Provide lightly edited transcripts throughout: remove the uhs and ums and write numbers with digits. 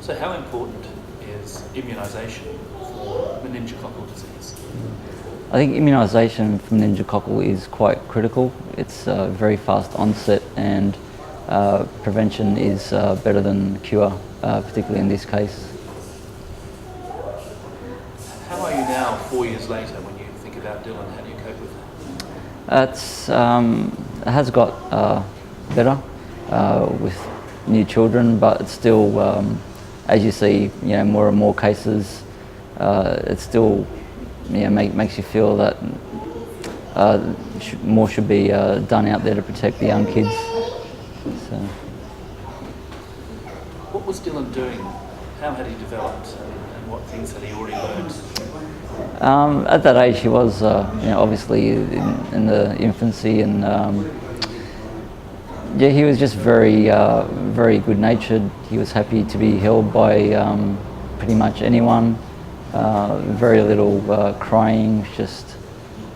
So how important is immunisation for meningococcal disease? I think immunisation for meningococcal is quite critical. It's very fast onset, and prevention is better than cure, particularly in this case. How are you now, 4 years later, when you think about Dylan? How do you cope with that? It has got better with new children, but it's still, as you see, more and more cases, it still makes you feel that more should be done out there to protect the young kids. So. What was Dylan doing? How had he developed, and what things had he already learned? At that age, he was obviously in the infancy, and he was just very good-natured. He was happy to be held by pretty much anyone. Very little crying, just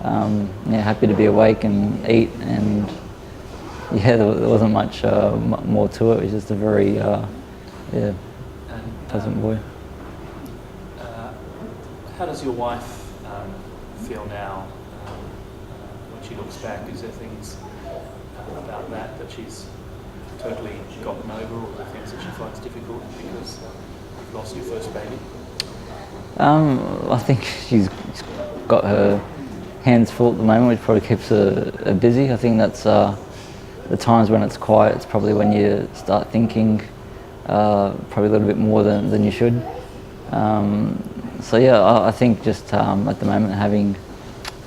happy to be awake and eat, and there wasn't much more to it. He was just a very pleasant boy. How does your wife feel now when she looks back? Is there things about that she's totally gotten over, or the things that she finds difficult because you've lost your first baby? I think she's got her hands full at the moment, which probably keeps her busy. I think that's the times when it's quiet. It's probably when you start thinking probably a little bit more than you should. So I think just at the moment having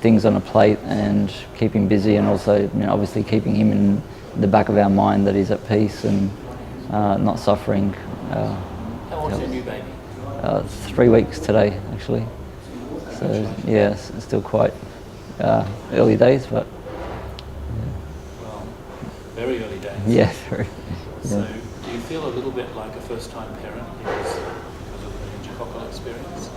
things on a plate and keeping busy, and also obviously keeping him in the back of our mind that he's at peace and not suffering. How old is your new baby? 3 weeks today, actually. So it's still quite early days, but well, very early days. Yeah, very. So, do you feel a little bit like a first-time parent because of the meningococcal experience?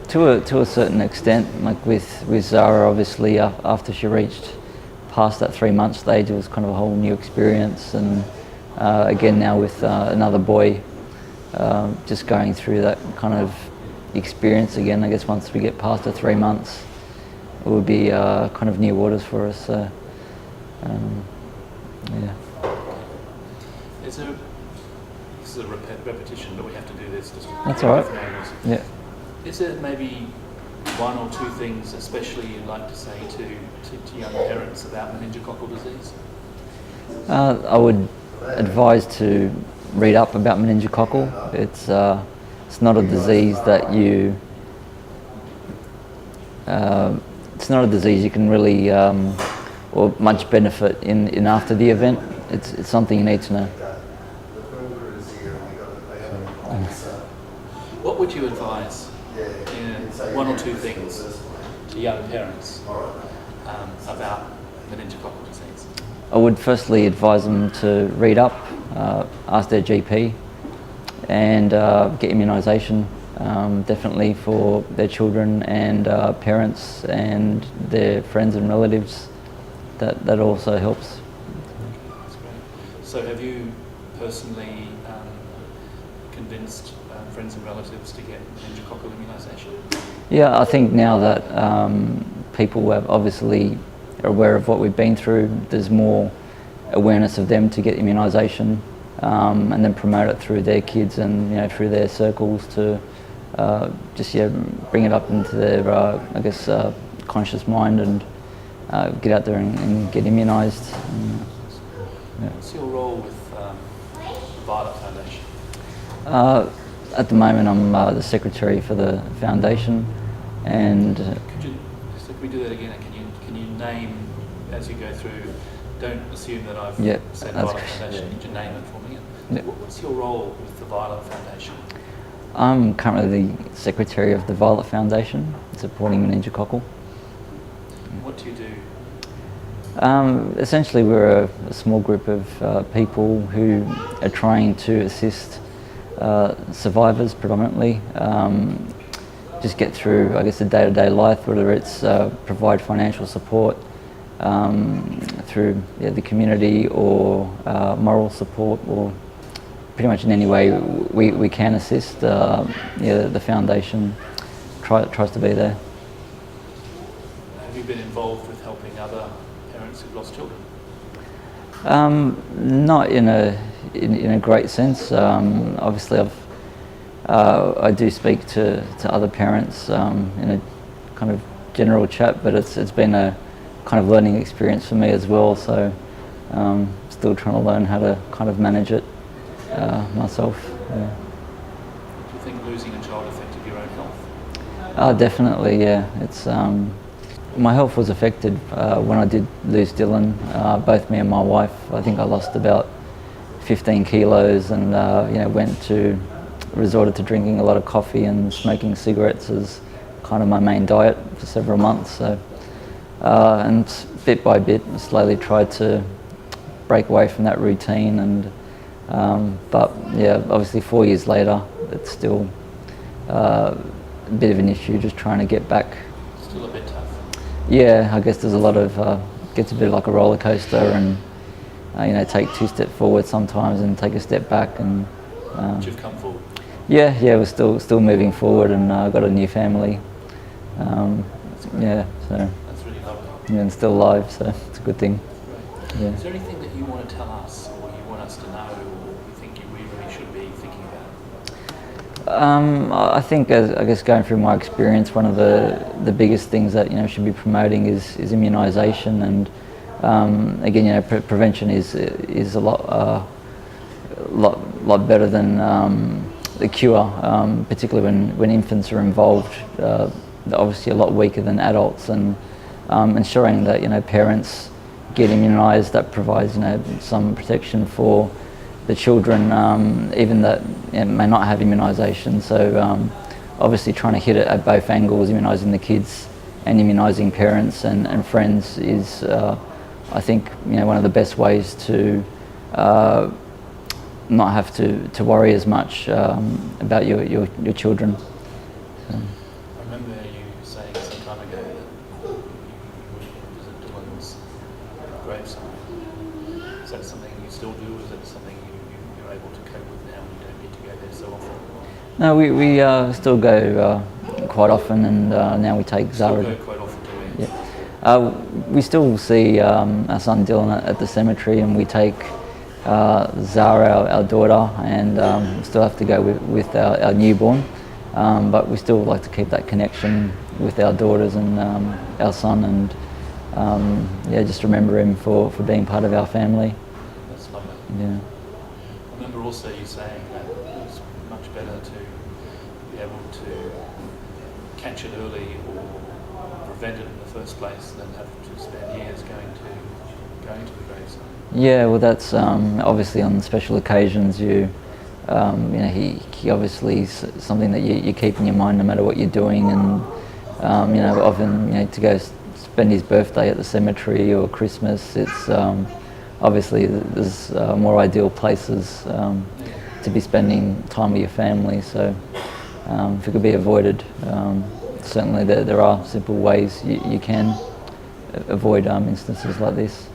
To a certain extent, like with Zara, obviously after she reached past that 3-month stage, it was kind of a whole new experience, and again now with another boy, just going through that kind of experience again. I guess once we get past the 3 months, it would be kind of new waters for us. So, This is a repetition, but we have to do this. That's all right. Yeah. Is there maybe one or two things especially you'd like to say to young parents about meningococcal disease? I would advise to read up about meningococcal. It's not a disease that you can really or much benefit in after the event. It's something you need to know. What would you advise one or two things to young parents about meningococcal disease? I would firstly advise them to read up, ask their GP, and get immunisation, definitely for their children and parents and their friends and relatives. That also helps. That's great. So have you personally convinced friends and relatives to get meningococcal immunisation? Yeah, I think now that people have obviously are aware of what we've been through, there's more awareness of them to get immunisation, and then promote it through their kids and through their circles to just bring it up into their conscious mind and get out there and get immunised. What's your role with the Violet Foundation? At the moment, I'm the secretary for the foundation, and Could we do that again? Can you name as you go through? Don't assume that I've said Violet Foundation. Could you name it for me? What's your role with the Violet Foundation? I'm currently the secretary of the Violet Foundation, supporting meningococcal. What do you do? Essentially, we're a small group of people who are trying to assist survivors predominantly, just get through, I guess, the day-to-day life, whether it's provide financial support through the community, or moral support, or pretty much in any way we can assist, the foundation tries to be there. Have you been involved with helping other parents who've lost children? Not in a great sense. Obviously, I do speak to other parents in a kind of general chat, but it's been a kind of learning experience for me as well. So still trying to learn how to kind of manage it myself. Yeah. Do you think losing a child affected your own health? Definitely, yeah. It's my health was affected when I did lose Dylan. Both me and my wife. I think I lost about 15 kilos, and resorted to drinking a lot of coffee and smoking cigarettes as kind of my main diet for several months. So, and bit by bit, slowly tried to break away from that routine. And but yeah, obviously 4 years later, it's still a bit of an issue. Just trying to get back. Still a bit tough. Yeah, I guess there's a lot of gets a bit like a roller coaster, and take 2 steps forward sometimes and take a step back. And but you've come forward. Yeah, we're still moving forward, and got a new family. Yeah, so That's really lovely. and still alive, so it's a good thing. Great. Yeah. Is there anything that you want to tell us, or you want us to know, or you think we really should be thinking about? I think, I guess, going through my experience, one of the biggest things that should be promoting is immunisation, and again, prevention is a lot better than the cure, particularly when infants are involved. They're obviously a lot weaker than adults, and ensuring that parents get immunised, that provides some protection for the children, even that may not have immunisation. So obviously trying to hit it at both angles, immunising the kids and immunising parents and friends is, I think, one of the best ways to not have to worry as much about your children. So. I remember you saying some time ago that you would visit Dylan's gravesite. Is that something you still do, or is that something you're able to cope with now and you don't need to go there so often? No, we still go quite often, and now we take Zara. Still go quite often, do we? Yeah. We still see our son Dylan at the cemetery, and we take Zara, our daughter, and still have to go with our newborn. But we still like to keep that connection with our daughters and our son, and just remember him for being part of our family. That's lovely. Yeah. I remember also you saying that it was much better to be able to catch it early or prevent it in the first place than have to spend years going to the gravesite. Yeah, well, that's obviously on special occasions. He obviously is something that you keep in your mind no matter what you're doing, and often to go spend his birthday at the cemetery or Christmas. It's obviously there's more ideal places to be spending time with your family. So if it could be avoided, certainly there are simple ways you can avoid instances like this.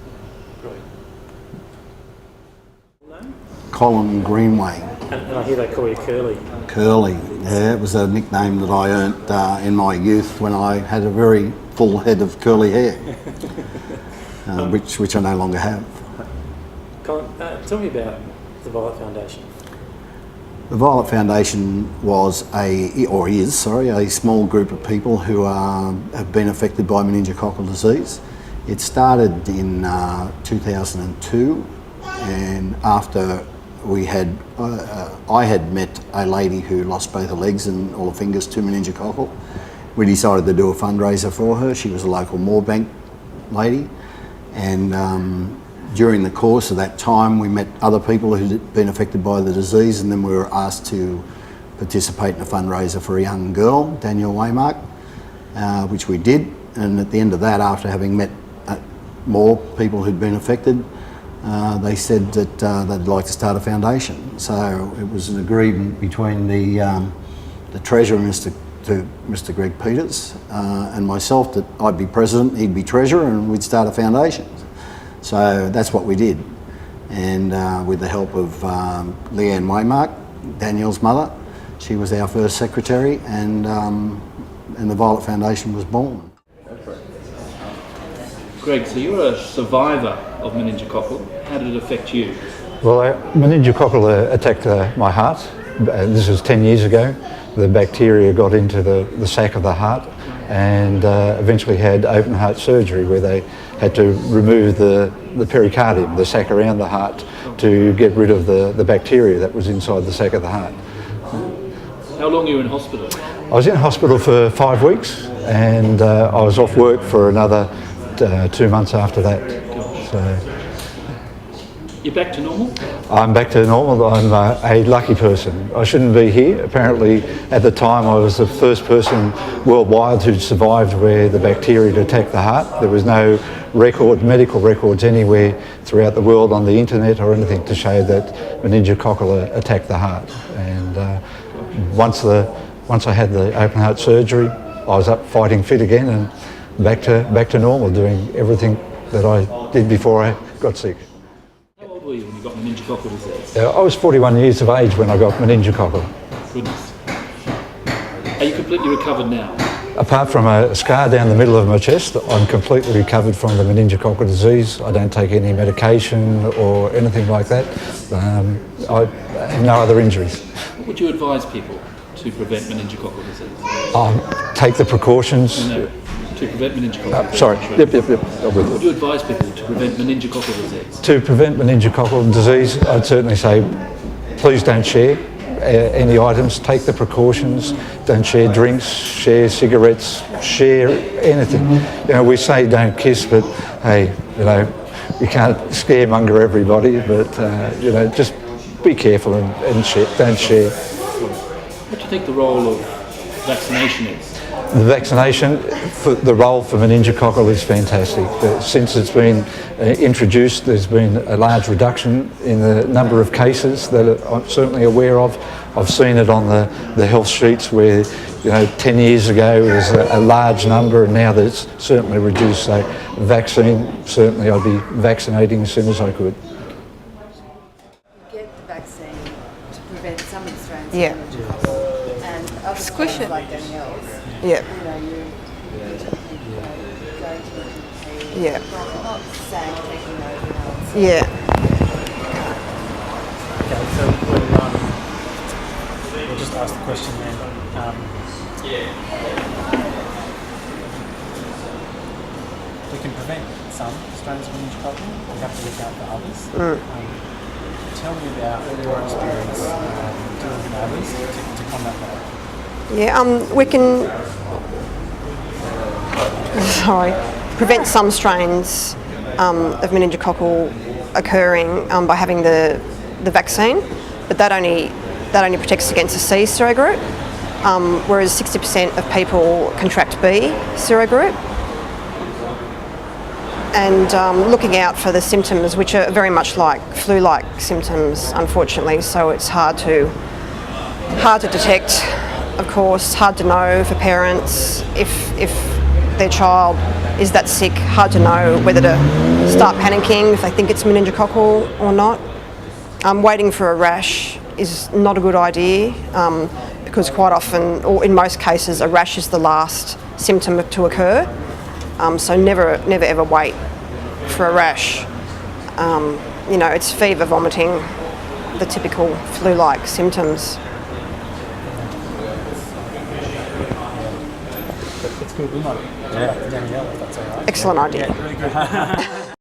Colin Greenway. And I hear they call you Curly. Curly, yeah, it was a nickname that I earned in my youth when I had a very full head of curly hair, which I no longer have. Colin, tell me about the Violet Foundation. The Violet Foundation was a small group of people who have been affected by meningococcal disease. It started in 2002, and after I had met a lady who lost both her legs and all her fingers to meningococcal. We decided to do a fundraiser for her. She was a local Moorebank lady, and during the course of that time we met other people who'd been affected by the disease, and then we were asked to participate in a fundraiser for a young girl, Danielle Waymark, which we did. And at the end of that, after having met more people who'd been affected, they said that they'd like to start a foundation. So it was an agreement between the treasurer, Mr. Greg Peters, and myself that I'd be president, he'd be treasurer, and we'd start a foundation. So that's what we did. and with the help of Leanne Waymark, Danielle's mother, she was our first secretary, and the Violet Foundation was born. Greg, so you're a survivor of meningococcal. How did it affect you? Well, meningococcal attacked my heart. This was 10 years ago. The bacteria got into the sac of the heart, and eventually had open heart surgery where they had to remove the pericardium, the sac around the heart, to get rid of the bacteria that was inside the sac of the heart. How long were you in hospital? I was in hospital for 5 weeks, and I was off work for another 2 months after that. So you're back to normal? I'm back to normal. I'm a lucky person. I shouldn't be here. Apparently, at the time, I was the first person worldwide who survived where the bacteria had attacked the heart. There was no medical records anywhere throughout the world on the internet or anything to show that meningococcal attacked the heart. And once I had the open heart surgery, I was up fighting fit again and back to normal, doing everything that I did before I got sick. How old were you when you got meningococcal disease? I was 41 years of age when I got meningococcal. Goodness. Are you completely recovered now? Apart from a scar down the middle of my chest, I'm completely recovered from the meningococcal disease. I don't take any medication or anything like that. I have no other injuries. What would you advise people to prevent meningococcal disease? Take the precautions. No, to prevent meningococcal disease. Sorry. Yep. What would you advise people to prevent meningococcal disease? To prevent meningococcal disease, I'd certainly say please don't share any items. Take the precautions. Don't share drinks, share cigarettes, share anything. You know, we say don't kiss, but hey, you know, you can't scaremonger everybody, but you know, just be careful and share, don't share. What do you think the role of vaccination is? The vaccination, the role for meningococcal is fantastic. Since it's been introduced, there's been a large reduction in the number of cases that I'm certainly aware of. I've seen it on the health sheets where, you know, 10 years ago there was a large number, and now that's certainly reduced. So vaccine, certainly I'd be vaccinating as soon as I could. Get the vaccine to prevent some of the strands Yeah. of meningococcal, and other Squish strains it. like Danielle's. Yeah. You know, you go to the GP, Yeah. not saying taking over. Yeah. Okay, so we'll just ask the question then. We can prevent some strains of meningococcal. We have to look out for others. Tell me about your experience dealing with others to combat that. Yeah, we can prevent some strains of meningococcal occurring by having the vaccine, but that only protects against the C serogroup, whereas 60% of people contract B serogroup. And looking out for the symptoms, which are very much like flu-like symptoms, unfortunately, so it's hard to detect, of course, hard to know for parents if their child is that sick, hard to know whether to start panicking if they think it's meningococcal or not. Waiting for a rash is not a good idea because quite often, or in most cases, a rash is the last symptom to occur. So never ever wait for a rash. You know, it's fever, vomiting, the typical flu-like symptoms. It's good. We might do that for Danielle if that's all right. Excellent idea. Yeah, really good.